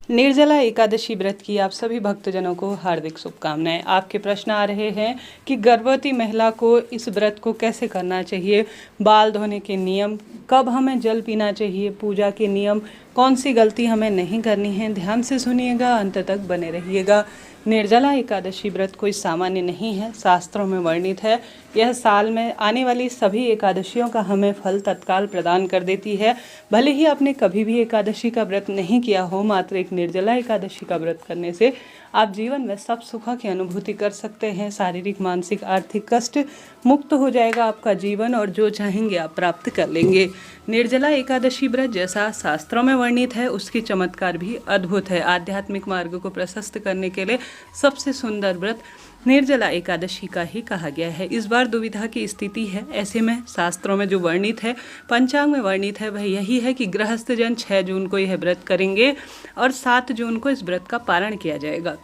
निर्जला एकादशी व्रत की आप सभी भक्तजनों को हार्दिक शुभकामनाएं। आपके प्रश्न आ रहे हैं कि गर्भवती महिला को इस व्रत को कैसे करना चाहिए, बाल धोने के नियम, कब हमें जल पीना चाहिए, पूजा के नियम, कौन सी गलती हमें नहीं करनी है। ध्यान से सुनिएगा, अंत तक बने रहिएगा। निर्जला एकादशी व्रत कोई सामान्य नहीं है, शास्त्रों में वर्णित है। यह साल में आने वाली सभी एकादशियों का हमें फल तत्काल प्रदान कर देती है। भले ही आपने कभी भी एकादशी का व्रत नहीं किया हो, मात्र एक निर्जला एकादशी का व्रत करने से आप जीवन में सब सुखों की अनुभूति कर सकते हैं। शारीरिक, मानसिक, आर्थिक कष्ट मुक्त हो जाएगा आपका जीवन और जो चाहेंगे आप प्राप्त कर लेंगे। निर्जला एकादशी व्रत जैसा शास्त्रों में वर्णित है, उसकी चमत्कार भी अद्भुत है। आध्यात्मिक मार्ग को प्रशस्त करने के लिए सबसे सुंदर व्रत निर्जला एकादशी का ही कहा गया है। इस बार दुविधा की स्थिति है, ऐसे में शास्त्रों में जो वर्णित है, पंचांग में वर्णित है, वह यही है कि गृहस्थ जन 6 जून को यह व्रत करेंगे और 7 जून को इस व्रत का पारण किया जाएगा।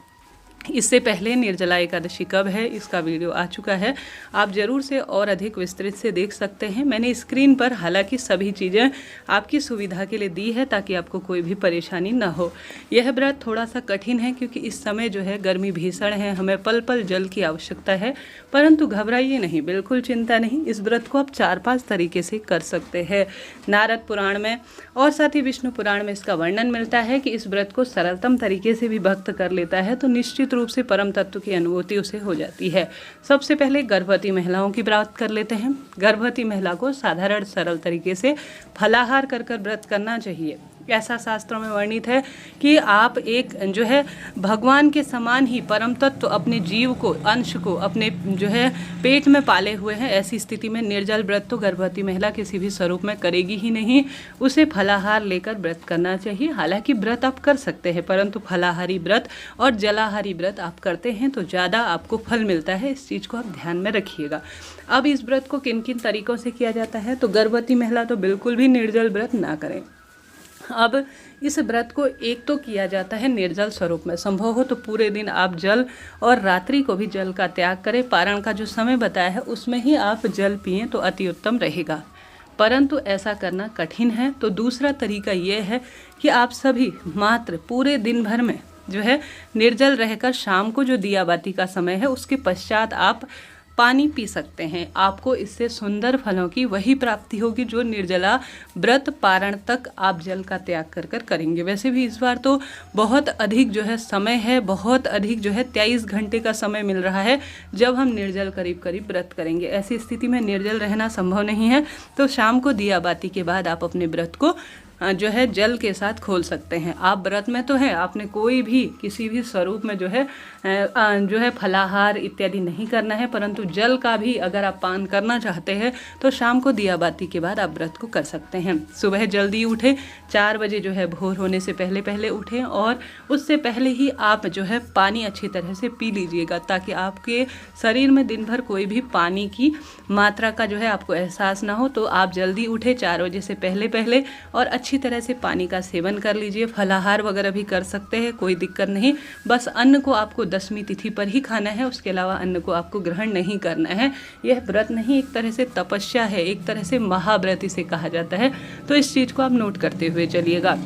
इससे पहले निर्जला एकादशी कब है, इसका वीडियो आ चुका है, आप जरूर से और अधिक विस्तृत से देख सकते हैं। मैंने स्क्रीन पर हालांकि सभी चीज़ें आपकी सुविधा के लिए दी है ताकि आपको कोई भी परेशानी ना हो। यह व्रत थोड़ा सा कठिन है क्योंकि इस समय जो है गर्मी भीषण है, हमें पल पल जल की आवश्यकता है, परंतु घबराइए नहीं, बिल्कुल चिंता नहीं। इस व्रत को आप 4-5 तरीके से कर सकते हैं। नारद पुराण में और साथ ही विष्णु पुराण में इसका वर्णन मिलता है कि इस व्रत को सरलतम तरीके से भी भक्त कर लेता है तो निश्चित रूप से परम तत्व की अनुभूति उसे हो जाती है। सबसे पहले गर्भवती महिलाओं की बात कर लेते हैं। गर्भवती महिला को साधारण सरल तरीके से फलाहार कर व्रत करना चाहिए। ऐसा शास्त्रों में वर्णित है कि आप एक जो है भगवान के समान ही परम तत्व अपने जीव को, अंश को अपने जो है पेट में पाले हुए हैं। ऐसी स्थिति में निर्जल व्रत तो गर्भवती महिला किसी भी स्वरूप में करेगी ही नहीं, उसे फलाहार लेकर व्रत करना चाहिए। हालांकि व्रत आप कर सकते हैं, परंतु फलाहारी व्रत और जलाहारी व्रत आप करते हैं तो ज़्यादा आपको फल मिलता है। इस चीज़ को आप ध्यान में रखिएगा। अब इस व्रत को किन किन तरीक़ों से किया जाता है, तो गर्भवती महिला तो बिल्कुल भी निर्जल व्रत ना करें। अब इस व्रत को एक तो किया जाता है निर्जल स्वरूप में, संभव हो तो पूरे दिन आप जल और रात्रि को भी जल का त्याग करें। पारण का जो समय बताया है उसमें ही आप जल पिएं तो अति उत्तम रहेगा, परंतु ऐसा करना कठिन है। तो दूसरा तरीका ये है कि आप सभी मात्र पूरे दिन भर में जो है निर्जल रहकर शाम को जो दिया बाती का समय है उसके पश्चात आप पानी पी सकते हैं। आपको इससे सुंदर फलों की वही प्राप्ति होगी जो निर्जला व्रत पारण तक आप जल का त्याग कर करेंगे। वैसे भी इस बार तो बहुत अधिक जो है समय है, बहुत अधिक जो है 23 घंटे का समय मिल रहा है जब हम निर्जल करीब व्रत करेंगे। ऐसी स्थिति में निर्जल रहना संभव नहीं है, तो शाम को दिया बाती के बाद आप अपने व्रत को जो है जल के साथ खोल सकते हैं। आप व्रत में तो है, आपने कोई भी किसी भी स्वरूप में जो है फलाहार इत्यादि नहीं करना है, परंतु जल का भी अगर आप पान करना चाहते हैं तो शाम को दिया बाती के बाद आप व्रत को कर सकते हैं। सुबह जल्दी उठें, 4 बजे जो है भोर होने से पहले उठें और उससे पहले ही आप जो है पानी अच्छी तरह से पी लीजिएगा ताकि आपके शरीर में दिन भर कोई भी पानी की मात्रा का जो है आपको एहसास ना हो। तो आप जल्दी उठें 4 बजे से पहले और अच्छी तरह से पानी का सेवन कर लीजिए। फलाहार वगैरह भी कर सकते हैं, कोई दिक्कत नहीं। बस अन्न को आपको 10वीं तिथि पर ही खाना है, उसके अलावा अन्न को आपको ग्रहण नहीं करना है। यह व्रत नहीं, एक तरह से तपस्या है, एक तरह से महाव्रत इसे कहा जाता है। तो इस चीज़ को आप नोट करते हुए चलिएगा।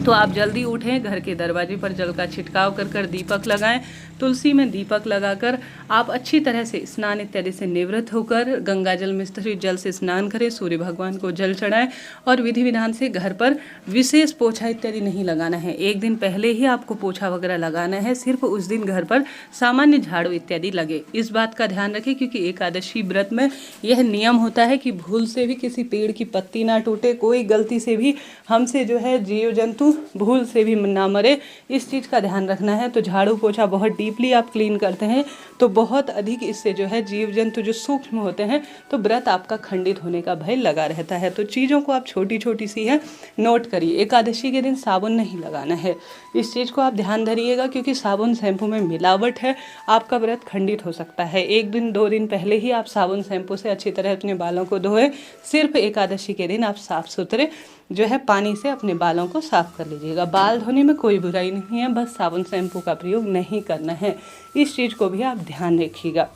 तो आप जल्दी उठें, घर के दरवाजे पर जल का छिड़काव कर दीपक लगाएं। तुलसी में दीपक लगाकर आप अच्छी तरह से स्नान इत्यादि से निवृत्त होकर गंगा जल मिश्रित जल से स्नान करें, सूर्य भगवान को जल चढ़ाएं और विधि विधान से घर पर विशेष पोछा इत्यादि नहीं लगाना है। एक दिन पहले ही आपको पोछा वगैरह लगाना है, सिर्फ उस दिन घर पर सामान्य झाड़ू इत्यादि लगे। इस बात का ध्यान रखें क्योंकि एकादशी व्रत में यह नियम होता है कि भूल से भी किसी पेड़ की पत्ती ना टूटे, कोई गलती से भी हमसे जो है जीव जंतु भूल से भी ना मरे, इस चीज़ का ध्यान रखना है। तो झाड़ू पोछा बहुत डीपली आप क्लीन करते हैं तो बहुत अधिक इससे जो है जीव जंतु जो सूक्ष्म होते हैं तो व्रत आपका खंडित होने का भय लगा रहता है। तो चीज़ों को आप छोटी सी है नोट करिए। एकादशी के दिन साबुन नहीं लगाना है, इस चीज़ को आप ध्यान धरिएगा क्योंकि साबुन शैम्पू में मिलावट है, आपका व्रत खंडित हो सकता है। 1 दिन 2 दिन पहले ही आप साबुन शैम्पू से अच्छी तरह अपने बालों को धोएं। सिर्फ एकादशी के दिन आप साफ सुथरे जो है पानी से अपने बालों को साफ कर लीजिएगा। बाल धोने में कोई बुराई नहीं है, बस साबुन शैम्पू का प्रयोग नहीं करना है, इस चीज़ को भी आप ध्यान रखिएगा।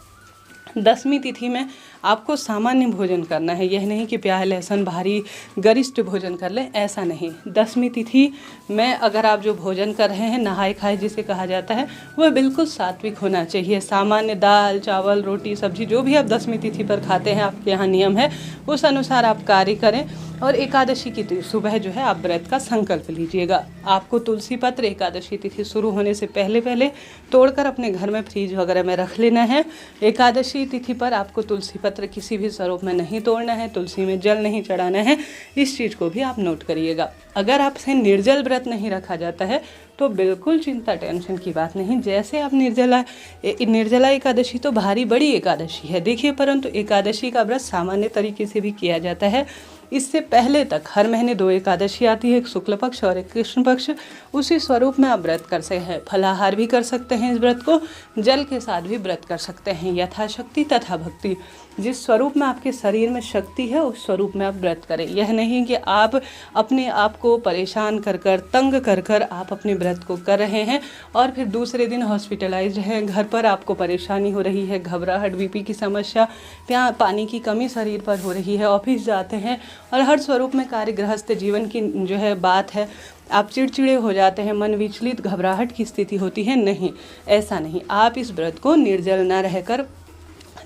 10वीं तिथि में आपको सामान्य भोजन करना है। यह नहीं कि प्याज लहसुन भारी गरिष्ठ भोजन कर लें, ऐसा नहीं। दशमी तिथि में अगर आप जो भोजन कर रहे हैं, नहाए खाए जिसे कहा जाता है, वह बिल्कुल सात्विक होना चाहिए। सामान्य दाल चावल रोटी सब्जी जो भी आप दशमी तिथि पर खाते हैं, आपके यहाँ नियम है, उस अनुसार आप कार्य करें। और एकादशी की सुबह जो है आप व्रत का संकल्प लीजिएगा। आपको तुलसी पत्र एकादशी तिथि शुरू होने से पहले पहले तोड़कर अपने घर में फ्रीज वगैरह में रख लेना है। एकादशी तिथि पर आपको तुलसी पत्र किसी भी स्वरूप में नहीं तोड़ना है, तुलसी में जल नहीं चढ़ाना है। इस चीज़ को भी आप नोट करिएगा। अगर आपसे निर्जल व्रत नहीं रखा जाता है तो बिल्कुल चिंता टेंशन की बात नहीं। जैसे आप निर्जला एकादशी तो भारी बड़ी एकादशी है देखिए, परंतु एकादशी का व्रत सामान्य तरीके से भी किया जाता है। इससे पहले तक हर महीने 2 एकादशी आती है, एक शुक्ल पक्ष और एक कृष्ण पक्ष। उसी स्वरूप में आप व्रत कर सकते हैं। फलाहार भी कर सकते हैं, इस व्रत को जल के साथ भी व्रत कर सकते हैं। यथाशक्ति तथा भक्ति, जिस स्वरूप में आपके शरीर में शक्ति है उस स्वरूप में आप व्रत करें। यह नहीं कि आप अपने आप को परेशान कर कर तंग कर कर आप अपने व्रत को कर रहे हैं और फिर दूसरे दिन हॉस्पिटलाइज्ड हैं, घर पर आपको परेशानी हो रही है, घबराहट बीपी की समस्या, पानी की कमी शरीर पर हो रही है, ऑफिस जाते हैं और हर स्वरूप में कार्य गृहस्थ जीवन की जो है बात है, आप चिड़चिड़े हो जाते हैं, मन विचलित घबराहट की स्थिति होती है। नहीं, ऐसा नहीं। आप इस व्रत को निर्जल न रहकर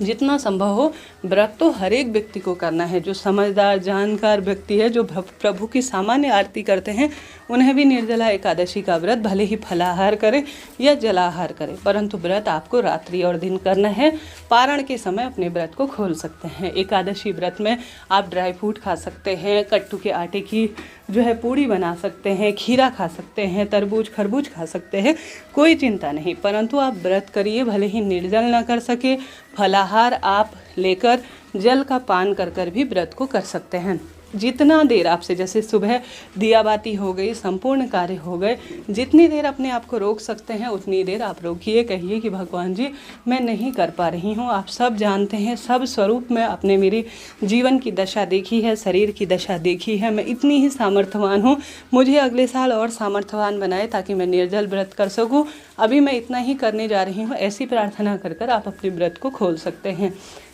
जितना संभव हो, व्रत तो हर एक व्यक्ति को करना है। जो समझदार जानकार व्यक्ति है, जो प्रभु की सामान्य आरती करते हैं, उन्हें भी निर्जला एकादशी का व्रत भले ही फलाहार करें या जलाहार करें, परंतु व्रत आपको रात्रि और दिन करना है। पारण के समय अपने व्रत को खोल सकते हैं। एकादशी व्रत में आप ड्राई फ्रूट खा सकते हैं, कट्टू के आटे की जो है पूड़ी बना सकते हैं, खीरा खा सकते हैं, तरबूज खरबूज खा सकते हैं, कोई चिंता नहीं। परंतु आप व्रत करिए, भले ही निर्जल ना कर सके, फलाहार आप लेकर जल का पान कर कर भी व्रत को कर सकते हैं। जितना देर आपसे, जैसे सुबह दियाबाती हो गई, संपूर्ण कार्य हो गए, जितनी देर अपने आप को रोक सकते हैं उतनी देर आप रोकिए। कहिए कि भगवान जी मैं नहीं कर पा रही हूँ, आप सब जानते हैं, सब स्वरूप में आपने मेरी जीवन की दशा देखी है, शरीर की दशा देखी है, मैं इतनी ही सामर्थ्यवान हूँ, मुझे अगले साल और सामर्थ्यवान बनाए ताकि मैं निर्जल व्रत कर सकूँ। अभी मैं इतना ही करने जा रही हूँ, ऐसी प्रार्थना कर कर आप अपने व्रत को खोल सकते हैं।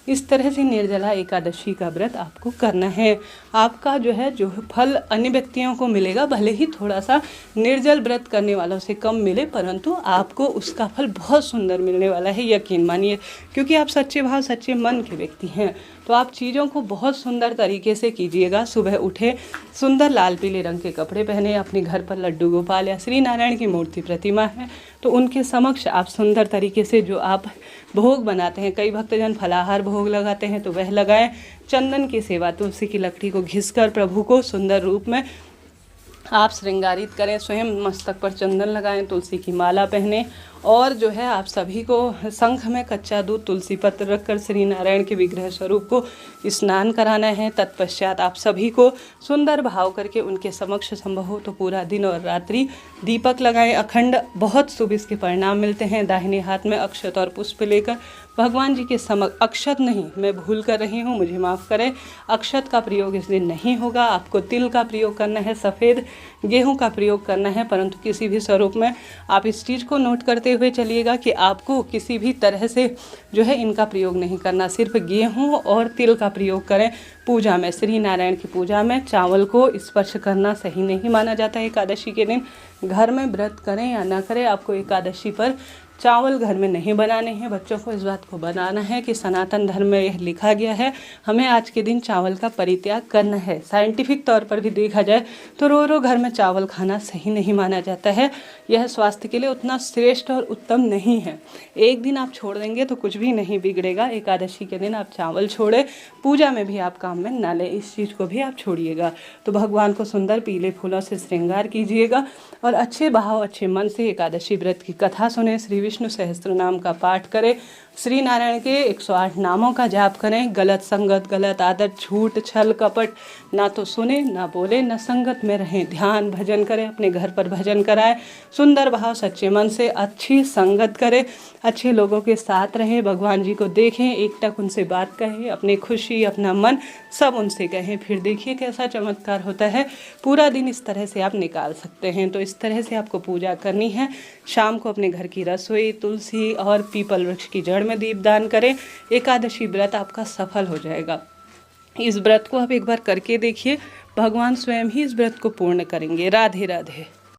इस तरह से निर्जला एकादशी का व्रत आपको करना है। आपका जो फल अन्य व्यक्तियों को मिलेगा, भले ही थोड़ा सा निर्जल व्रत करने वालों से कम मिले, परंतु आपको उसका फल बहुत सुंदर मिलने वाला है, यकीन मानिए। क्योंकि आप सच्चे भाव सच्चे मन के व्यक्ति हैं, तो आप चीज़ों को बहुत सुंदर तरीके से कीजिएगा। सुबह उठे, सुंदर लाल पीले रंग के कपड़े पहने, अपने घर पर लड्डू गोपाल या श्री नारायण की मूर्ति प्रतिमा है तो उनके समक्ष आप सुंदर तरीके से जो आप भोग बनाते हैं, कई भक्तजन फलाहार भोग लगाते हैं तो वह लगाएं। चंदन की सेवा, तुलसी की लकड़ी को घिसकर प्रभु को सुंदर रूप में आप श्रृंगारित करें, स्वयं मस्तक पर चंदन लगाएं, तुलसी की माला पहने और जो है आप सभी को शंख में कच्चा दूध तुलसी पत्र रखकर श्री नारायण के विग्रह स्वरूप को स्नान कराना है। तत्पश्चात आप सभी को सुंदर भाव करके उनके समक्ष संभव हो तो पूरा दिन और रात्रि दीपक लगाएं अखंड। बहुत शुभ इसके परिणाम मिलते हैं। दाहिने हाथ में अक्षत और पुष्प लेकर भगवान जी के समक्ष, अक्षत नहीं, मैं भूल कर रही हूँ, मुझे माफ़ करें, अक्षत का प्रयोग इस दिन नहीं होगा। आपको तिल का प्रयोग करना है, सफ़ेद गेहूं का प्रयोग करना है, परंतु किसी भी स्वरूप में आप इस चीज़ को नोट करते हुए चलिएगा कि आपको किसी भी तरह से जो है इनका प्रयोग नहीं करना। सिर्फ गेहूं और तिल का प्रयोग करें। पूजा में, श्री नारायण की पूजा में चावल को स्पर्श करना सही नहीं माना जाता है। एकादशी के दिन घर में व्रत करें या ना करें, आपको एकादशी पर चावल घर में नहीं बनाने हैं। बच्चों को इस बात को बनाना है कि सनातन धर्म में यह लिखा गया है, हमें आज के दिन चावल का परित्याग करना है। साइंटिफिक तौर पर भी देखा जाए तो रो घर में चावल खाना सही नहीं माना जाता है। यह स्वास्थ्य के लिए उतना श्रेष्ठ और उत्तम नहीं है। एक दिन आप छोड़ देंगे तो कुछ भी नहीं बिगड़ेगा। एकादशी के दिन आप चावल छोड़े, पूजा में भी आप काम में ना लें, इस चीज़ को भी आप छोड़िएगा। तो भगवान को सुंदर पीले फूलों से श्रृंगार कीजिएगा और अच्छे भाव अच्छे मन से एकादशी व्रत की कथा सुने, श्री विष्णु सहस्त्र नाम का पाठ करें, श्री नारायण के 108 नामों का जाप करें। गलत संगत, गलत आदत, झूठ, छल कपट ना तो सुने, ना बोले, ना संगत में रहें। ध्यान भजन करें, अपने घर पर भजन कराएं, सुंदर भाव सच्चे मन से अच्छी संगत करें, अच्छे लोगों के साथ रहें, भगवान जी को देखें, एकटक उनसे बात कहें, अपनी खुशी अपना मन सब उनसे कहें। फिर देखिए कैसा चमत्कार होता है। पूरा दिन इस तरह से आप निकाल सकते हैं। तो इस तरह से आपको पूजा करनी है। शाम को अपने घर की रसोई हुई तुलसी और पीपल वृक्ष की जड़ में दीपदान करें। एकादशी व्रत आपका सफल हो जाएगा। इस व्रत को आप एक बार करके देखिए, भगवान स्वयं ही इस व्रत को पूर्ण करेंगे। राधे राधे।